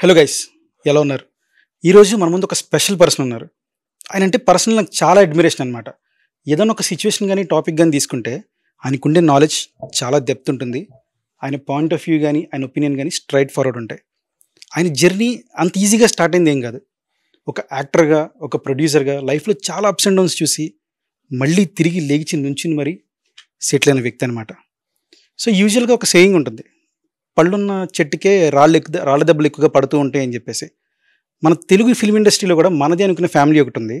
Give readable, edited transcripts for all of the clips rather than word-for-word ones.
Hello guys, ఎలా ఉన్నారు? ఈరోజు మన ముందు ఒక స్పెషల్ పర్సన్ ఉన్నారు. ఆయన అంటే పర్సనల్ నాకు చాలా అడ్మిరేషన్ అనమాట. ఏదైనా ఒక సిచ్యువేషన్ కానీ టాపిక్ కానీ తీసుకుంటే ఆయనకుండే నాలెడ్జ్ చాలా డెప్త్ ఉంటుంది. ఆయన పాయింట్ ఆఫ్ వ్యూ కానీ ఆయన ఒపీనియన్ కానీ స్ట్రైట్ ఫార్వర్డ్ ఉంటాయి. ఆయన జర్నీ అంత ఈజీగా స్టార్ట్ అయింది ఏం కాదు. ఒక యాక్టర్గా, ఒక ప్రొడ్యూసర్గా లైఫ్లో చాలా అప్స్ అండ్ డౌన్స్ చూసి మళ్ళీ తిరిగి లేచి నుంచుని మరీ సెటిల్ అయిన వ్యక్తి అనమాట. సో యూజువల్గా ఒక సేయింగ్ ఉంటుంది, పళ్ళున్న చెట్టుకే రాళ్ళ దెబ్బలు ఎక్కువగా పడుతూ ఉంటాయి అని చెప్పేసి. మన తెలుగు ఫిల్మ్ ఇండస్ట్రీలో కూడా మనది అనుకునే ఫ్యామిలీ ఒకటి ఉంది.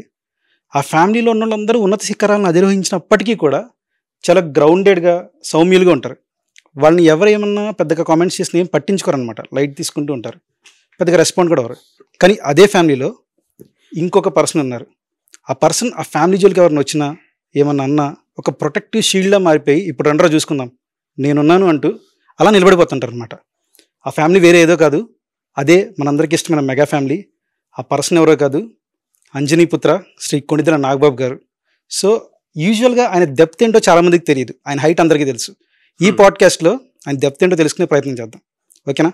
ఆ ఫ్యామిలీలో ఉన్న వాళ్ళందరూ ఉన్నత శిఖరాలను అధిరోహించినప్పటికీ కూడా చాలా గ్రౌండెడ్గా, సౌమ్యులుగా ఉంటారు. వాళ్ళని ఎవరు ఏమన్నా పెద్దగా కామెంట్స్ చేసిన ఏం పట్టించుకోరనమాట, లైట్ తీసుకుంటూ ఉంటారు, పెద్దగా రెస్పాండ్ కూడా అవ్వరు. కానీ అదే ఫ్యామిలీలో ఇంకొక పర్సన్ ఉన్నారు. ఆ పర్సన్ ఆ ఫ్యామిలీ జోలికి ఎవరిని వచ్చినా ఏమన్నా అన్నా ఒక ప్రొటెక్టివ్ షీల్డ్లా మారిపోయి ఇప్పుడు రండ్రా చూసుకుందాం నేనున్నాను అంటూ అలా నిలబడిపోతుంటారు అనమాట. ఆ ఫ్యామిలీ వేరే ఏదో కాదు, అదే మనందరికీ ఇష్టమైన మెగా ఫ్యామిలీ. ఆ పర్సన్ ఎవరో కాదు, అంజనీపుత్ర శ్రీ కొణిదెల నాగబాబు గారు. సో యూజువల్గా ఆయన డెప్త్ ఏంటో చాలామందికి తెలియదు, ఆయన హైట్ అందరికీ తెలుసు. ఈ పాడ్కాస్ట్లో ఆయన డెప్త్ ఏంటో తెలుసుకునే ప్రయత్నం చేద్దాం. ఓకేనా?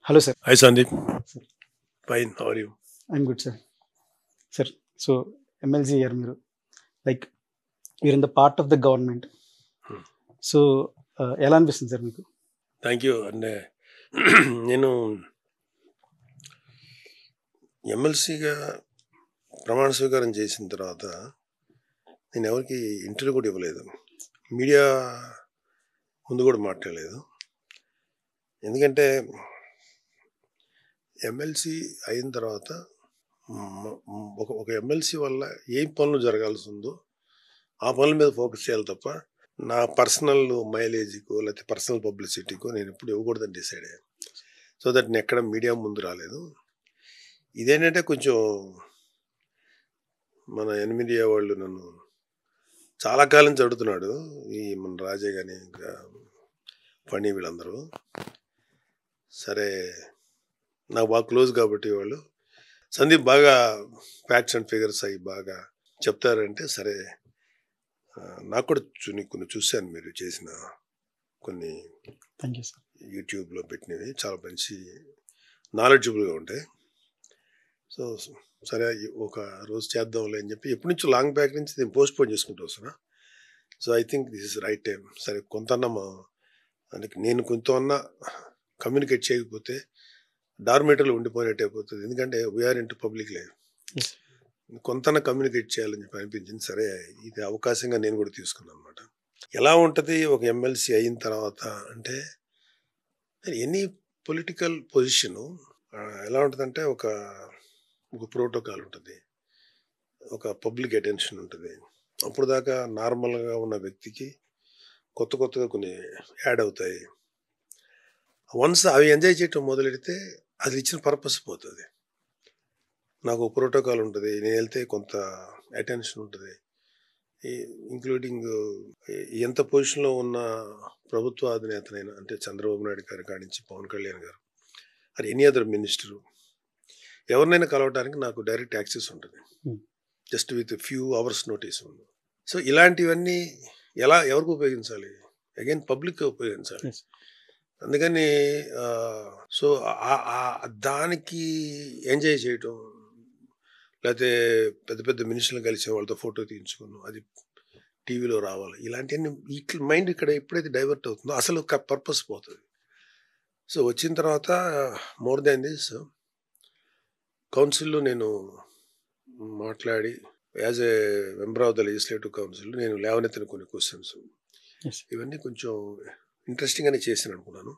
Hello sir. Hi Sandeep. Fine. How are you? I'm good sir. Sir, so MLC అయ్యారు మీరు, like you're in the part of the government. So ఎలా అనిపిస్తుంది సార్ మీకు? Thank you. అంటే నేను ఎమ్మెల్సీగా ప్రమాణ స్వీకారం చేసిన తర్వాత నేను ఎవరికి ఇంటర్వ్యూ కూడా ఇవ్వలేదు, మీడియా ముందు కూడా మాట్లాడలేదు. ఎందుకంటే ఎమ్మెల్సీ అయిన తర్వాత ఒక ఎమ్మెల్సీ వల్ల ఏ పనులు జరగాల్సి ఉందో ఆ పనుల మీద ఫోకస్ చేయాలి తప్ప నా పర్సనల్ మైలేజ్కో లేకపోతే పర్సనల్ పబ్లిసిటీకో నేను ఎప్పుడు ఇవ్వకూడదని డిసైడ్ అయ్యాను. సో దట్ నేను ఎక్కడ మీడియా ముందు రాలేదు. ఇదేంటంటే కొంచెం మన ఎనిమిదియా వాళ్ళు నన్ను చాలా కాలం చదువుతున్నాడు, ఈ మన రాజే కానీ ఇంకా ఫణి వీళ్ళందరూ. సరే నాకు బాగా క్లోజ్ కాబట్టి వాళ్ళు సందీప్ బాగా ఫ్యాక్ట్స్ అండ్ ఫిగర్స్ అవి బాగా చెప్తారంటే సరే. నాకు కూడా కొన్ని చూశాను మీరు చేసిన కొన్ని యూట్యూబ్లో పెట్టినవి, చాలా మంచి నాలెడ్జబుల్గా ఉంటాయి. సో సరే ఒక రోజు చేద్దాంలే అని చెప్పి ఎప్పటి నుంచో లాంగ్ బ్యాక్ నుంచి నేను పోస్ట్ పోన్ చేసుకుంటూ వస్తున్నా. So I think this is right time. సరే కొంతన్నా అంటే నేను కొంతన్నా కమ్యూనికేట్ చేయకపోతే డార్మేటర్లో ఉండిపోయినట్టు అయిపోతుంది. ఎందుకంటే వీఆర్ ఇంటూ పబ్లిక్ లైఫ్, కొంతన్నా కమ్యూనికేట్ చేయాలని చెప్పి అనిపించింది. సరే ఇది అవకాశంగా నేను కూడా తీసుకున్నాను అనమాట. ఎలా ఉంటుంది ఒక ఎమ్మెల్సీ అయిన తర్వాత అంటే, ఎనీ పొలిటికల్ పొజిషను ఎలా ఉంటుందంటే ఒక ప్రోటోకాల్ ఉంటుంది, ఒక పబ్లిక్ అటెన్షన్ ఉంటుంది. అప్పుడు దాకా నార్మల్గా ఉన్న వ్యక్తికి కొత్తగా కొన్ని యాడ్ అవుతాయి. వన్స్ అవి ఎంజాయ్ చేయటం మొదలెడితే అది ఇచ్చిన పర్పస్ పోతుంది. నాకు ప్రోటోకాల్ ఉంటుంది, నేను వెళ్తే కొంత అటెన్షన్ ఉంటుంది, ఇంక్లూడింగ్ ఎంత పొజిషన్లో ఉన్న ప్రభుత్వ అధినేతనైనా, అంటే చంద్రబాబు నాయుడు గారి కాడి నుంచి పవన్ కళ్యాణ్ గారు, అది ఎనీ అదర్ మినిస్టరు, ఎవరినైనా కలవడానికి నాకు డైరెక్ట్ యాక్సెస్ ఉంటుంది, just with few hours notice ఉంది. సో ఇలాంటివన్నీ ఎవరికి ఉపయోగించాలి? అగైన్ పబ్లిక్ ఉపయోగించాలి. అందుకని సో దానికి ఎంజాయ్ చేయటం, లేకపోతే పెద్ద మినిస్టర్లు కలిసి వాళ్ళతో ఫోటో తీయించుకున్నాం, అది టీవీలో రావాలి, ఇలాంటివన్నీ ఇట్లా మైండ్ ఇక్కడ ఎప్పుడైతే డైవర్ట్ అవుతుందో అసలు పర్పస్ పోతుంది. సో వచ్చిన తర్వాత మోర్ దాన్ దిస్ కౌన్సిల్లో నేను మాట్లాడి as a member of the legislative council నేను లేవనెత్తిన కొన్ని క్వశ్చన్స్, ఇవన్నీ కొంచెం ఇంట్రెస్టింగ్గానే చేసాను అనుకున్నాను.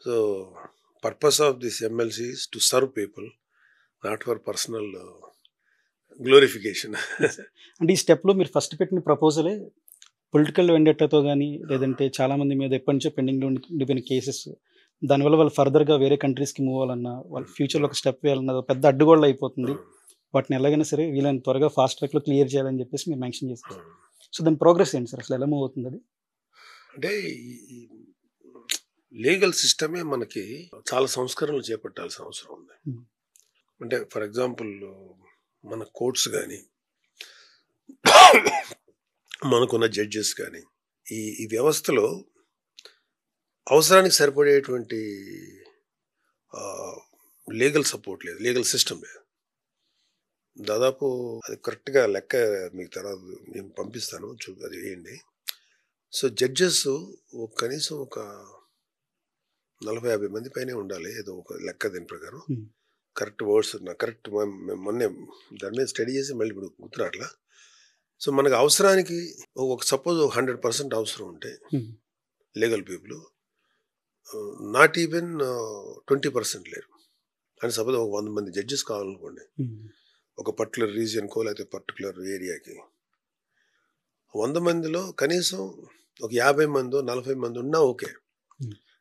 So purpose of this MLC is to serve people, not for personal glorification. అంటే ఈ స్టెప్లో మీరు ఫస్ట్ పెట్టిన ప్రపోజలే పొలిటికల్ వెండెట్టాతో కానీ, లేదంటే చాలామంది మీద ఎప్పటి నుంచో పెండింగ్లో ఉండిపోయిన కేసెస్, దానివల్ల వాళ్ళు ఫర్దర్గా వేరే కంట్రీస్కి మూవ్ అవ్వాలన్నా, వాళ్ళ ఫ్యూచర్లో ఒక స్టెప్ వేయాలన్నా పెద్ద అడ్డుగోళ్ళు అయిపోతుంది, వాటిని ఎలాగైనా సరే వీళ్ళని త్వరగా ఫాస్ట్ ట్రాక్లో క్లియర్ చేయాలని చెప్పేసి మీరు మెన్షన్ చేశారు. సో దాని ప్రోగ్రెస్ ఏంటి సార్, అసలు ఎలా మూవ్ అవుతుంది అది? అంటే లీగల్ సిస్టమే మనకి చాలా సంస్కరణలు చేపట్టాల్సిన అవసరం ఉంది. అంటే ఫర్ ఎగ్జాంపుల్ మన కోర్ట్స్ కానీ, మనకున్న జడ్జెస్ కానీ, ఈ వ్యవస్థలో అవసరానికి సరిపడేటువంటి లీగల్ సపోర్ట్ లేదు, లీగల్ సిస్టమ్ లేదు. దాదాపు అది కరెక్ట్గా లెక్క మీకు తర్వాత నేను పంపిస్తాను, అది వేయండి. సో జడ్జెస్ కనీసం ఒక 40-50 మంది పైనే ఉండాలి, ఏదో ఒక లెక్క దీని ప్రకారం. కరెక్ట్ వర్డ్స్ కరెక్ట్ మొన్నే దాని మీద స్టడీ చేసి మళ్ళీ ఇప్పుడు గుర్తురాట్లా. సో మనకు అవసరానికి ఒక సపోజ్ 100% అవసరం ఉంటే లీగల్ పీపుల్, నాట్ ఈవెన్ 20% లేరు అని. సపోజ్ ఒక 100 మంది జడ్జెస్ కావాలనుకోండి, ఒక పర్టికులర్ రీజియన్కో లేకపోతే పర్టికులర్ ఏరియాకి. 100 మందిలో కనీసం ఒక 50 మందో 40 మంది ఉన్నా okay,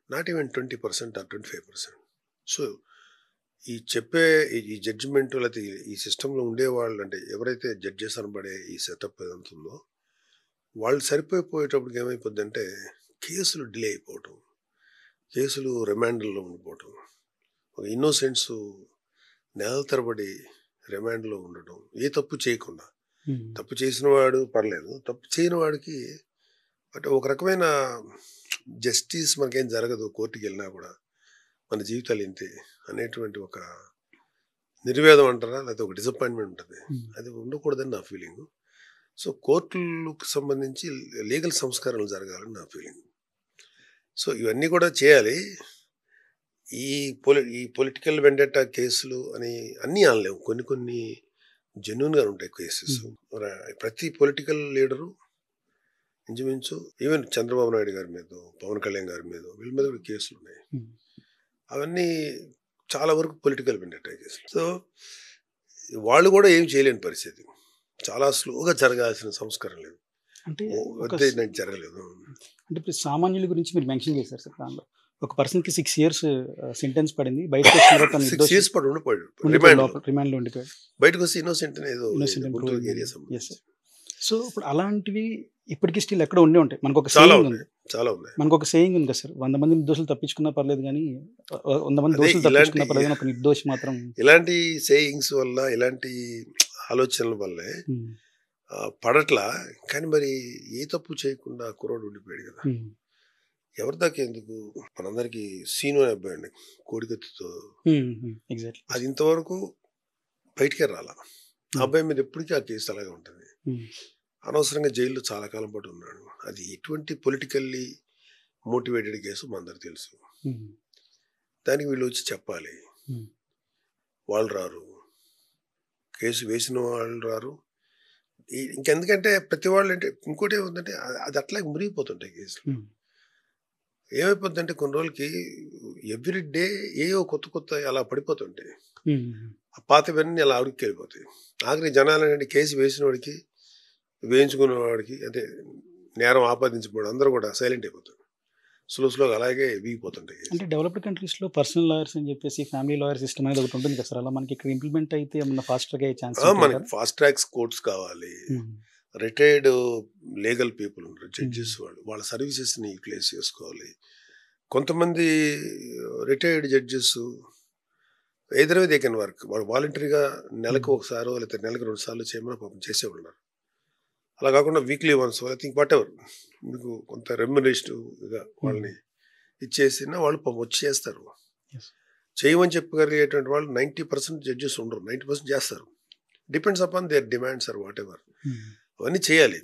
not even 20% or 25%. So ఈ చెప్పే ఈ జడ్జిమెంట్ లేకపోతే ఈ సిస్టంలో ఉండేవాళ్ళు, అంటే ఎవరైతే జడ్జెస్ అనబడే ఈ సెటప్ ఏదంతా ఉందో, వాళ్ళు సరిపోయేటప్పటికి ఏమైపోద్ది అంటే కేసులు డిలే అయిపోవటం, కేసులు రిమాండ్లో ఉండిపోవటం, ఒక ఇన్నోసెంట్స్ నెలల తరబడి రిమాండ్లో ఉండటం, ఏ తప్పు చేయకుండా. తప్పు చేసిన వాడు పర్లేదు, తప్పు చేయని వాడికి అంటే ఒక రకమైన జస్టిస్ మనకేం జరగదు, కోర్టుకి వెళ్ళినా కూడా మన జీవితాలు ఇంతే అనేటువంటి ఒక నిర్వేదం అంటారా, లేకపోతే ఒక డిసప్పాయింట్మెంట్ ఉంటుంది. అది ఉండకూడదని నా ఫీలింగ్. సో కోర్టులకు సంబంధించి లీగల్ సంస్కరణలు జరగాలని నా ఫీలింగ్. సో ఇవన్నీ కూడా చేయాలి. ఈ పొలిటికల్ వెండెటా కేసులు అని అన్నీ అనలేము, కొన్ని జెన్యూన్గా ఉంటాయి కేసెస్. ప్రతి పొలిటికల్ లీడరు ఇంచుమించు ఈవెన్ చంద్రబాబు నాయుడు గారి మీద, పవన్ కళ్యాణ్ గారి మీద, వీళ్ళ మీద కూడా కేసులు ఉన్నాయి. అవన్నీ చాలా వరకు పొలిటికల్ వెండెటా కేసులు. సో వాళ్ళు కూడా ఏం చేయలేని పరిస్థితి, చాలా స్లోగా జరగాల్సిన సంస్కరణ లేదు, అంటే నాకు జరగలేదు. అంటే ఇప్పుడు సామాన్యుల గురించి మీరు మెన్షన్ చేశారు సార్. దానిలో ఒక పర్సన్కి 6 years సెంటెన్స్ పడింది, బయటకు వచ్చిన తర్వాత 6 years ఉండిపోయాడు, రిమాండ్లో ఉండిపోయాడు, బయటకు వస్తే ఇన్నోసెంట్ ఏదో. సో ఇప్పుడు అలాంటివి ఇప్పటికీ స్టిల్ ఎక్కడ ఉండే ఉంటాయి. మనకు ఒక సేయింగ్ ఉంది, చాలా ఉన్నాయి. మనకు ఒక సేయింగ్ ఉంది కదా సార్, 100 మంది నిర్దోషులు తప్పించుకున్నా పర్లేదు కానీ 100 మంది దోషులు తప్పించుకున్నా పర్లేదు, ఒక నిర్దోషి మాత్రం. ఇలాంటి సేయింగ్స్ వల్ల, ఇలాంటి ఆలోచనల వల్లే పడట్లా. కానీ మరి ఏ తప్పు చేయకుండా కుర్రోడు ఉండిపోయాడు కదా, ఎవరి దాకా ఎందుకు. మనందరికి సీను అనే అబ్బాయి అండి, కోడికత్తితో, అది ఇంతవరకు బయటికే రాలా. ఆ అబ్బాయి మీద ఎప్పటికీ ఆ కేసు అలాగే ఉంటుంది. అనవసరంగా జైల్లో చాలా కాలం పాటు ఉన్నాడు. అది ఎటువంటి పొలిటికల్లీ మోటివేటెడ్ కేసు మనందరికి తెలుసు. దానికి వీళ్ళు వచ్చి చెప్పాలి, వాళ్ళు రారు, కేసు వేసిన వాళ్ళు రారు. ఇంకెందుకంటే ప్రతి వాళ్ళు అంటే ఇంకోటి ఏముందంటే అది అట్లా మురిగిపోతుంటాయి కేసులు. ఏమైపోతుందంటే కొన్ని రోజులకి ఎవ్రీ డే ఏవో కొత్త అలా పడిపోతుంటాయి. ఆ పాతవన్నీ అలా అడుగుకి వెళ్ళిపోతాయి. ఆఖరి జనాలు కేసు వేసిన వాడికి, వేయించుకున్న వాడికి, అంటే నేరం ఆపాదించబడి అందరూ కూడా సైలెంట్ అయిపోతారు. స్లోగా అలాగే వీగిపోతుంటాయి. అంటే డెవలప్డ్ కంట్రీస్లో పర్సనల్ లాయర్స్ అని చెప్పేసి ఫ్యామిలీ లాయర్ సిస్టమ్ అనేది ఒకటి ఉంటుంది కదా సార్, అలా మనకి ఇక్కడ ఇంప్లిమెంట్ అయితే ఏమన్నా ఫాస్ట్ ట్రాక్ అయ్యే ఛాన్స్? మనకి ఫాస్ట్ ట్రాక్స్ కోర్ట్స్ కావాలి, రిటైర్డ్ లీగల్ పీపుల్ ఉంటారు, జడ్జెస్, వాళ్ళ సర్వీసెస్ని యూటిలైజ్ చేసుకోవాలి. కొంతమంది రిటైర్డ్ జడ్జెస్ ఎదురు దే కెన్ వర్క్, వాళ్ళు వాలంటరీగా నెలకు ఒకసారో లేకపోతే నెలకు 2 సార్లు చేయమని పాపం చేసేవాళ్ళు. అలా కాకుండా weekly once I think what ever మీకు కొంత రెమ్యునరేషన్గా వాళ్ళని ఇచ్చేసినా వాళ్ళు పాపం వచ్చి చేస్తారు. చేయమని చెప్పగలిగేటువంటి వాళ్ళు 90% జడ్జెస్ ఉండరు, 90% చేస్తారు. Depends upon their demands or whatever. అవన్నీ చేయాలి.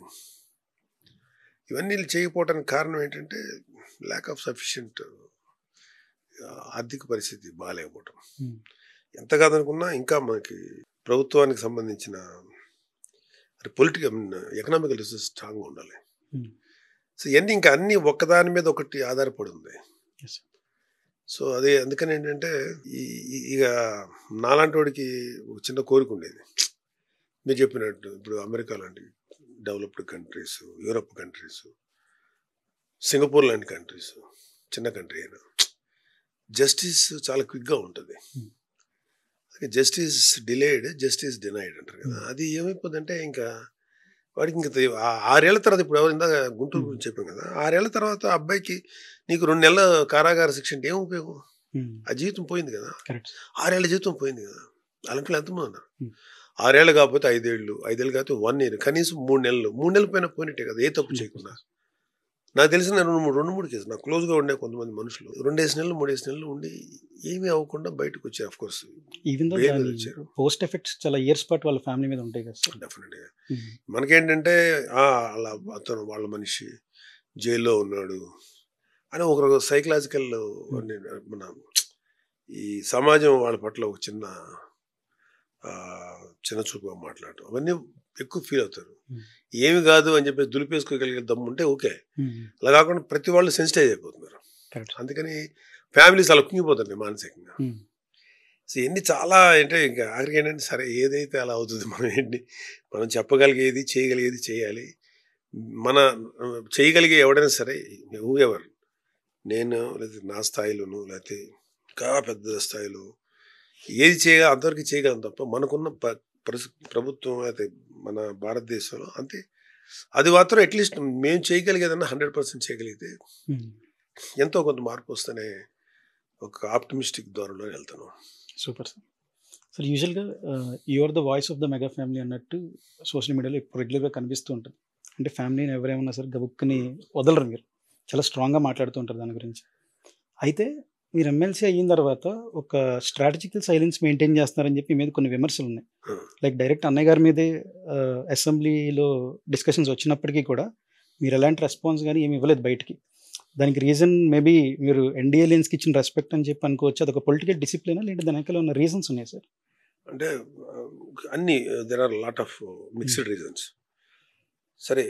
ఇవన్నీ చేయకపోవడానికి కారణం ఏంటంటే ల్యాక్ ఆఫ్ సఫిషియంట్ ఆర్థిక పరిస్థితి బాగాలేకపోవటం. ఎంత కాదనుకున్నా ఇంకా మనకి ప్రభుత్వానికి సంబంధించిన పొలిటికల్ ఎకనామికల్ రిసోర్స్ స్ట్రాంగ్గా ఉండాలి. సో ఇవన్నీ ఇంకా అన్నీ ఒక్కదాని మీద ఒకటి ఆధారపడి ఉంది. సో అదే అందుకని ఏంటంటే ఇక నాలాంటి వాడికి ఒక చిన్న కోరిక ఉండేది. మీరు చెప్పినట్టు ఇప్పుడు అమెరికా లాంటి developed countries, Europe countries, Singapore లాంటి కంట్రీస్, చిన్న కంట్రీ అయినా జస్టిస్ చాలా క్విక్గా ఉంటుంది. జస్టిస్ డిలేడ్, జస్టిస్ డినైడ్ అంటారు కదా. అది ఏమైపోతుందంటే ఇంకా వాడికి ఇంకా 6 ఏళ్ల తర్వాత, ఇప్పుడు ఎవరు ఇందాక గుంటూరు గురించి చెప్పాం కదా, 6 ఏళ్ల తర్వాత అబ్బాయికి నీకు 2 నెలల కారాగార శిక్ష అంటే ఏం ఉపయోగం? ఆ జీవితం పోయింది కదా, 6 ఏళ్ల జీవితం పోయింది కదా. అలాంటి ఎంతమంది ఉన్నారు? 6 ఏళ్ళు కాకపోతే 5 ఏళ్ళు, 5 ఏళ్ళు కాకపోతే 1 year, కనీసం 3 నెలలు పైన పోయినట్టే కదా, ఏ తప్పు చేయకుండా. నాకు తెలిసిన 2-3 కేసులు నాకు క్లోజ్గా ఉండే కొంతమంది మనుషులు 2 నెలలు 3 నెలలు ఉండి ఏమీ అవ్వకుండా బయటకు వచ్చారు. Of course even though bail మీద దాని వచ్చారు. పోస్ట్ ఎఫెక్ట్స్ చాలా ఇయర్స్ పాటు వాళ్ళ ఫ్యామిలీ మీద ఉంటాయి కదా సార్. డెఫినెట్గా మనకేంటంటే అలా అతను వాళ్ళ మనిషి జైల్లో ఉన్నాడు అని ఒక సైకలాజికల్ మన ఈ సమాజం వాళ్ళ పట్ల ఒక చిన్న చూపుగా మాట్లాడటం అవన్నీ ఎక్కువ ఫీల్ అవుతారు. ఏమి కాదు అని చెప్పి దులిపేసుకోగలిగే దమ్ము ఉంటే ఓకే. అలా కాకుండా ప్రతి వాళ్ళు సెన్సిటైజ్ అయిపోతున్నారు. అందుకని ఫ్యామిలీస్ అలా కుంగిపోతారు మానసికంగా. సో ఎన్ని చాలా అంటే ఇంకా ఆఖరికి ఏంటంటే సరే ఏదైతే అలా అవుతుంది, మనం ఏంటి మనం చెప్పగలిగేది చేయగలిగేది చేయాలి. మన చేయగలిగే ఎవడైనా సరే ఎవరు నేను లేకపోతే నా స్థాయిలోను లేకపోతే ఇంకా పెద్ద స్థాయిలో ఏది చేయగల అంతవరకు చేయగలం తప్ప మనకున్న ప్రభుత్వం అయితే మన భారతదేశంలో అంతే అది మాత్రం అట్లీస్ట్ మేము చేయగలిగేదన్నా 100% చేయగలిగితే ఎంతో కొంత మార్పు వస్తేనే ఒక ఆప్టిమిస్టిక్ ధోరణిలో వెళ్తాను. Super sir. సార్ యూజువల్గా you are the voice of the mega family అన్నట్టు సోషల్ మీడియాలో ఇప్పుడు రెగ్యులర్గా కనిపిస్తూ ఉంటుంది. అంటే ఫ్యామిలీని ఎవరేమన్నా సరే గబుక్కుని వదలరు, మీరు చాలా స్ట్రాంగ్గా మాట్లాడుతూ ఉంటారు దాని గురించి. అయితే మీరు ఎమ్మెల్సీ అయిన తర్వాత ఒక స్ట్రాటజికల్ సైలెన్స్ మెయింటైన్ చేస్తున్నారని చెప్పి మీద కొన్ని విమర్శలు ఉన్నాయి. లైక్ డైరెక్ట్ అన్నయ్య గారి మీదే అసెంబ్లీలో డిస్కషన్స్ వచ్చినప్పటికీ కూడా మీరు ఎలాంటి రెస్పాన్స్ కానీ ఏమి ఇవ్వలేదు బయటికి. దానికి రీజన్ మేబీ మీరు ఎన్డీఏలియన్స్కి ఇచ్చిన రెస్పెక్ట్ అని చెప్పి అనుకోవచ్చు. అదొక పొలిటికల్ డిసిప్లిన్ లేదంటే దాని వెనకాల ఉన్న రీజన్స్ ఉన్నాయి సార్? అంటే అన్ని there are lot of mixed reasons. సరే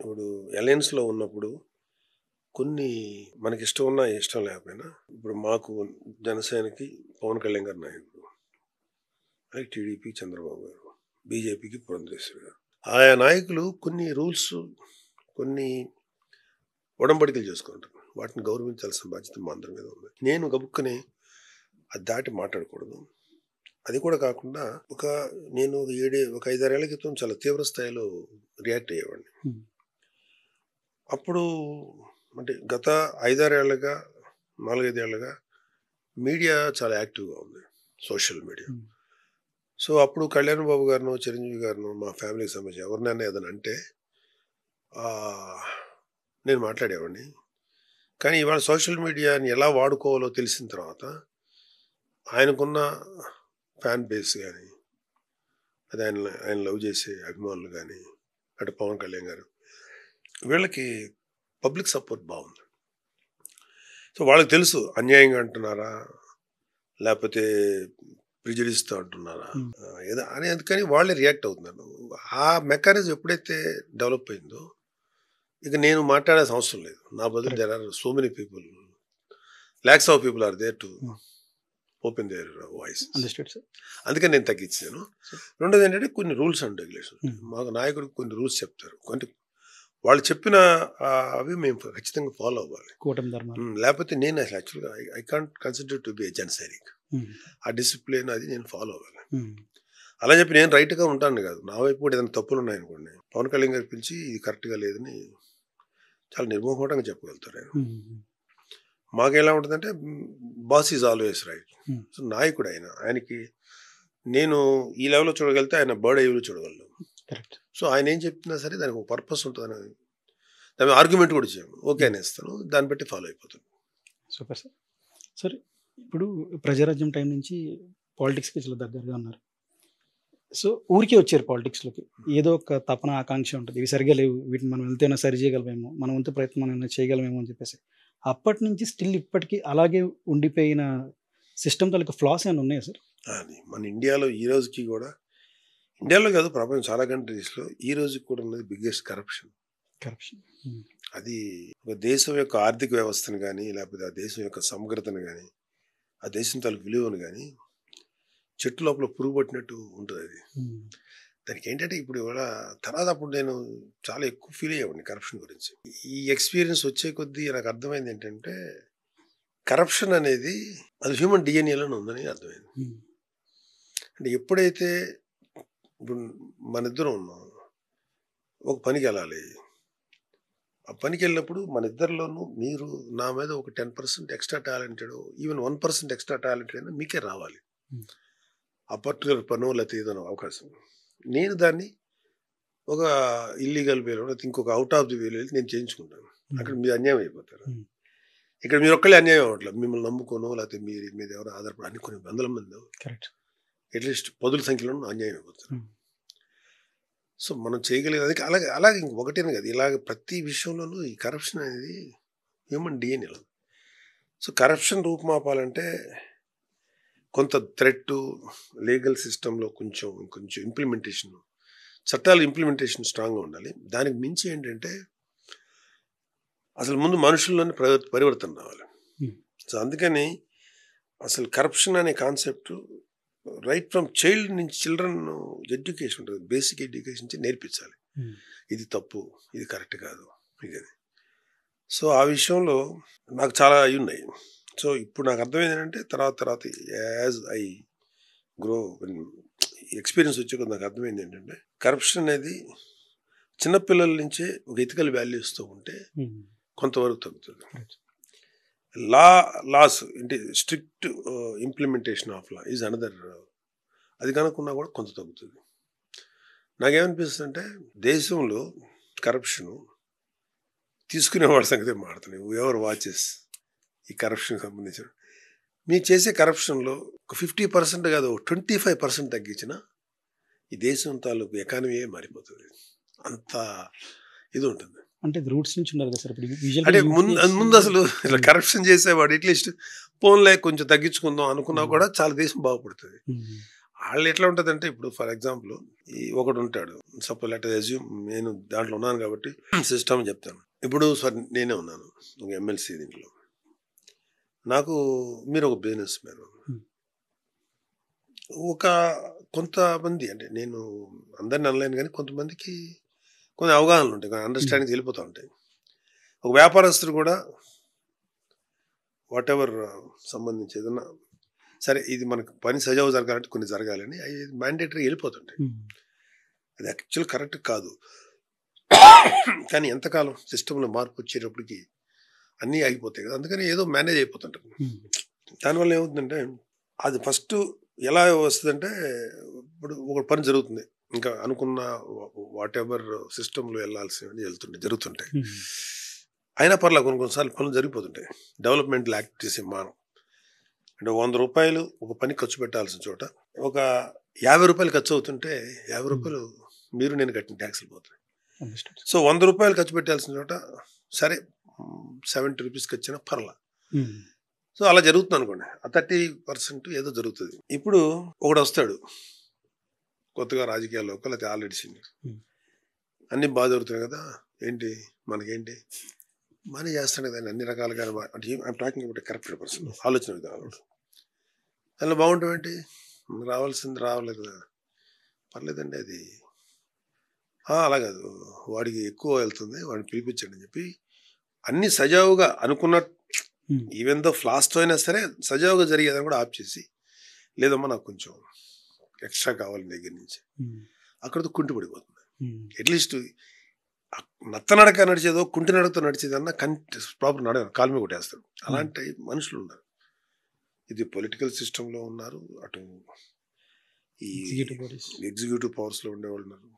ఇప్పుడు అలయన్స్లో ఉన్నప్పుడు కొన్ని మనకి ఇష్టం ఉన్నా ఇష్టం లేకపోయినా, ఇప్పుడు మాకు జనసేనకి పవన్ కళ్యాణ్ గారు నాయకుడు, అలాగే టీడీపీ చంద్రబాబు గారు, బీజేపీకి పురంధరేశ్వరి గారు, ఆయా నాయకులు కొన్ని రూల్స్ కొన్ని ఒడంబడికలు చేసుకుంటారు. వాటిని గౌరవించాల్సిన బాధ్యత మా అందరి మీద ఉంది. నేను గబుక్కని అది దాటి మాట్లాడకూడదు. అది కూడా కాకుండా నేను ఒక 5-6 ఏళ్ల క్రితం చాలా తీవ్ర స్థాయిలో రియాక్ట్ అయ్యేవాడిని. అప్పుడు అంటే గత 5-6 ఏళ్ళగా 4-5 ఏళ్ళగా మీడియా చాలా యాక్టివ్గా ఉంది, సోషల్ మీడియా. సో అప్పుడు కళ్యాణ్ బాబు గారిను, చిరంజీవి గారిను, మా ఫ్యామిలీకి సంబంధించి ఎవరినైనా ఏదైనా అంటే నేను మాట్లాడేవాడిని. కానీ ఇవాళ సోషల్ మీడియాని ఎలా వాడుకోవాలో తెలిసిన తర్వాత ఆయనకున్న ఫ్యాన్ బేస్ కానీ, అది ఆయన లవ్ చేసే అభిమానులు కానీ, అటు పవన్ కళ్యాణ్ గారు, వీళ్ళకి పబ్లిక్ సపోర్ట్ బాగుంది. సో వాళ్ళకి తెలుసు అన్యాయంగా అంటున్నారా లేకపోతే ప్రిజుడిస్తో అంటున్నారా ఏదో అని, అందుకని వాళ్ళే రియాక్ట్ అవుతున్నారు. ఆ మెకానిజం ఎప్పుడైతే డెవలప్ అయిందో ఇక నేను మాట్లాడాల్సిన అవసరం లేదు. నా బదులు there are so many people, lakhs of people are there to open their voice. అందుకని నేను తగ్గించాను. రెండోది ఏంటంటే కొన్ని రూల్స్ అండ్ రెగ్యులేషన్, మాకు నాయకుడికి కొన్ని రూల్స్ చెప్తారు, కొన్ని వాళ్ళు చెప్పిన అవి మేము ఖచ్చితంగా ఫాలో అవ్వాలి. లేకపోతే నేను అసలు యాక్చువల్గా I can't consider to be ఎ జన సైనిక్. ఆ డిసిప్లిన్ అది నేను ఫాలో అవ్వాలి. అలా చెప్పి నేను రైట్గా ఉంటాను కాదు, నా వైపు కూడా ఏదైనా తప్పులు ఉన్నాయనుకోండి, పవన్ కళ్యాణ్ గారు పిలిచి ఇది కరెక్ట్గా లేదని చాలా నిర్మోహమాటంగా చెప్పగలుగుతారు ఆయన. మాకు ఎలా ఉంటుందంటే boss is always right. So నాయకుడు ఆయనకి నేను ఈ లెవెల్లో చూడగలిగితే ఆయన బర్డ్ ఐవ్లో చూడగలను. సో ఆయన ఏం చెప్తున్నా సరే దానికి ఒక పర్పస్ ఉంటుందని దాని ఆర్గ్యుమెంట్ కూడా ఇచ్చాము, ఓకే అనేస్తాను, దాన్ని బట్టి ఫాలో అయిపోతాను. Super sir. సార్ ఇప్పుడు ప్రజారాజ్యం టైం నుంచి పాలిటిక్స్కి చాలా దగ్గరగా ఉన్నారు. సో ఊరికే వచ్చారు పాలిటిక్స్లోకి, ఏదో ఒక తపన ఆకాంక్ష ఉంటుంది, ఇవి సరిగా లేవు, వీటిని మనం వెళ్తే ఏమైనా సరి చేయగలమేమో, మన వంతు ప్రయత్నం మనం ఏమైనా చేయగలమేమో అని చెప్పేసి అప్పటి నుంచి స్టిల్ ఇప్పటికీ అలాగే ఉండిపోయిన సిస్టమ్ తాలూకు ఫ్లాస్ ఏమైనా ఉన్నాయా సార్? అది మన ఇండియాలో ఈ రోజుకి కూడా, ఇండియాలో కాదు ప్రపంచం చాలా కంట్రీస్లో ఈ రోజుకి కూడా ఉన్నది బిగ్గెస్ట్ కరప్షన్. అది ఒక దేశం యొక్క ఆర్థిక వ్యవస్థను కానీ లేకపోతే ఆ దేశం యొక్క సమగ్రతను కానీ ఆ దేశం తాలూకు విలువను కానీ చెట్టు లోపల పురుగు పట్టినట్టు ఉంటుంది అది. దానికి ఏంటంటే ఇప్పుడు ఇవాళ తర్వాత అప్పుడు నేను చాలా ఎక్కువ ఫీల్ అయ్యేవాడిని కరప్షన్ గురించి. ఈ ఎక్స్పీరియన్స్ వచ్చే కొద్దీ నాకు అర్థమైంది ఏంటంటే కరప్షన్ అనేది అది హ్యూమన్ డిఎన్ఏలోనే ఉందని అర్థమైంది. అంటే ఎప్పుడైతే ఇప్పుడు మన ఇద్దరం ఉన్నాం, ఒక పనికి వెళ్ళాలి, ఆ పనికి వెళ్ళినప్పుడు మన ఇద్దరిలోనూ మీరు నా మీద ఒక 10% extra talented, even 1% extra talented అయినా మీకే రావాలి ఆ పర్టికులర్ పనో లేకపోతే ఏదైనా అవకాశం. నేను దాన్ని ఒక ఇల్లీగల్ వేలో లేకపోతే ఇంకొక అవుట్ ఆఫ్ ది వేలో వెళ్ళి నేను చేయించుకుంటాను. అక్కడ మీరు అన్యాయం అయిపోతారు. ఇక్కడ మీరు ఒక్కళ్ళే అన్యాయం అవ్వట్లేదు. మిమ్మల్ని నమ్ముకోనో లేకపోతే మీరు మీద ఎవరో ఆధారపడి అన్ని కొన్ని వందల మంది కరెక్ట్. అట్లీస్ట్ పదుల సంఖ్యలో అన్యాయం అయిపోతారు. సో మనం చేయగలిగేది అది. అలాగే అలాగే ఇంకొకటేనే కదా, ఇలాగ ప్రతి విషయంలోనూ ఈ కరప్షన్ అనేది హ్యూమన్ డిఎన్ఏలో. సో కరప్షన్ రూపుమాపాలంటే కొంత థ్రెట్ లీగల్ సిస్టంలో కొంచెం ఇంప్లిమెంటేషన్, చట్టాల ఇంప్లిమెంటేషన్ స్ట్రాంగ్గా ఉండాలి. దానికి మించి ఏంటంటే అసలు ముందు మనుషుల్లోనే పరివర్తన రావాలి. సో అందుకని అసలు కరప్షన్ అనే కాన్సెప్ట్ రైట్ ఫ్రమ్ చైల్డ్ నుంచి చిల్డ్రన్ ఎడ్యుకేషన్ ఉంటుంది, బేసిక్ ఎడ్యుకేషన్ నుంచి నేర్పించాలి. ఇది తప్పు, ఇది కరెక్ట్ కాదు, ఇది. సో ఆ విషయంలో నాకు చాలా అయి ఉన్నాయి. సో ఇప్పుడు నాకు అర్థమైంది ఏంటంటే తర్వాత యాజ్ ఐ గ్రో ఎక్స్పీరియన్స్ వచ్చే నాకు అర్థమైంది ఏంటంటే కరప్షన్ అనేది చిన్నపిల్లల నుంచే ఒక ఎథికల్ వాల్యూస్తో ఉంటే కొంతవరకు తగ్గుతుంది. లాస్ అంటే strict implementation of law is another, అది కనుక్కున్నా కూడా కొంత తగ్గుతుంది. నాకేమనిపిస్తుంది అంటే దేశంలో కరప్షను తీసుకునేవాడి సంగతి మాట్లాడుతున్నాయి. ఎవరు వాచెస్ ఈ కరప్షన్కి సంబంధించిన మీరు చేసే కరప్షన్లో ఒక 50% కాదు 25% తగ్గించిన ఈ దేశం తాలూకు ఎకానమీయే మారిపోతుంది. అంత ఇది ఉంటుంది. అంటే రూట్స్ నుంచి ఉన్నారు కదా సార్. అంటే ముందు అసలు ఇలా కరప్షన్ చేసేవాడు అట్లీస్ట్ ఫోన్లే కొంచెం తగ్గించుకుందాం అనుకున్నా కూడా చాలా దేశం బాగుపడుతుంది. వాళ్ళు ఎట్లా ఉంటుంది అంటే ఇప్పుడు ఫర్ ఎగ్జాంపుల్ ఈ ఒకడు ఉంటాడు, సపోజ్ లెట్ అజ్యూమ్ నేను దాంట్లో ఉన్నాను కాబట్టి సిస్టమ్ చెప్తాను. ఇప్పుడు సార్ నేనే ఉన్నాను ఒక ఎమ్మెల్సీ, దీంట్లో నాకు మీరు ఒక బిజినెస్ మ్యాన్, ఒక కొంతమంది అంటే నేను అందరిని అనలేను కానీ కొంతమందికి కొన్ని అవగాహనలు ఉంటాయి, కొన్ని అండర్స్టాండింగ్ వెళ్ళిపోతూ ఉంటాయి. ఒక వ్యాపారస్తుడు కూడా వాట్ ఎవర్ సంబంధించి ఏదన్నా సరే ఇది మనకు పని సజావు జరగాలంటే కొన్ని జరగాలని అవి మ్యాండేటరీ వెళ్ళిపోతుంటాయి. అది యాక్చువల్ కరెక్ట్ కాదు. కానీ ఎంతకాలం సిస్టంలో మార్పు వచ్చేటప్పటికి అన్నీ ఆగిపోతాయి కదా, అందుకని ఏదో మేనేజ్ అయిపోతుంటారు. దానివల్ల ఏమవుతుందంటే అది ఫస్ట్ ఎలా వస్తుందంటే ఇప్పుడు ఒక పని జరుగుతుంది, ఇంకా అనుకున్న వాట్ ఎవర్ సిస్టంలో వెళ్ళాల్సినవి జరుగుతుంటాయి. అయినా పర్లేదు కొన్నిసార్లు పనులు జరిగిపోతుంటాయి. డెవలప్మెంట్ యాక్టివిటీస్ మానం అంటే 100 రూపాయలు ఒక పని ఖర్చు పెట్టాల్సిన చోట ఒక 50 రూపాయలు ఖర్చు అవుతుంటే 50 రూపాయలు మీరు నేను కట్టిన ట్యాక్స్లు పోతాయి. సో 100 రూపాయలు ఖర్చు పెట్టాల్సిన చోట సరే 70 రూపీస్కి వచ్చినా పర్లా. సో అలా జరుగుతుంది అనుకోండి, ఆ 30% ఏదో జరుగుతుంది. ఇప్పుడు ఒకడు వస్తాడు కొత్తగా రాజకీయాల్లోకి, లేకపోతే ఆల్రెడీ సీనియర్, అన్నీ బాగా జరుగుతున్నాయి కదా, ఏంటి మనకేంటి మనీ చేస్తాడు కదా అన్ని రకాలుగా. అంటే I'm talking about correct person, ఆలోచన విధానం దానిలో బాగుంటాం ఏంటి, రావాల్సింది రావలేదు కదా, పర్లేదండి అది అలా కాదు, వాడికి ఎక్కువ వెళ్తుంది, వాడిని పిలిపించండి అని చెప్పి అన్ని సజావుగా అనుకున్న ఈవెన్ దో ఫ్లాస్తో అయినా సరే సజావుగా జరిగేదని కూడా ఆప్ చేసి, లేదమ్మా నాకు కొంచెం ఎక్స్ట్రా కావాలి దగ్గర నుంచి, అక్కడితో కుంటి పడిపోతుంది. అట్లీస్ట్ నత్తనడక నడిచేదో కుంటి నడకతో నడిచేదన్నా ప్రాపర్ కాలు మీద కొట్టేస్తారు. అలాంటి మనుషులు ఉన్నారు. ఇది పొలిటికల్ సిస్టంలో ఉన్నారు, అటు ఈ ఎగ్జిక్యూటివ్ పవర్స్లో ఉండేవాళ్ళు ఉన్నారు.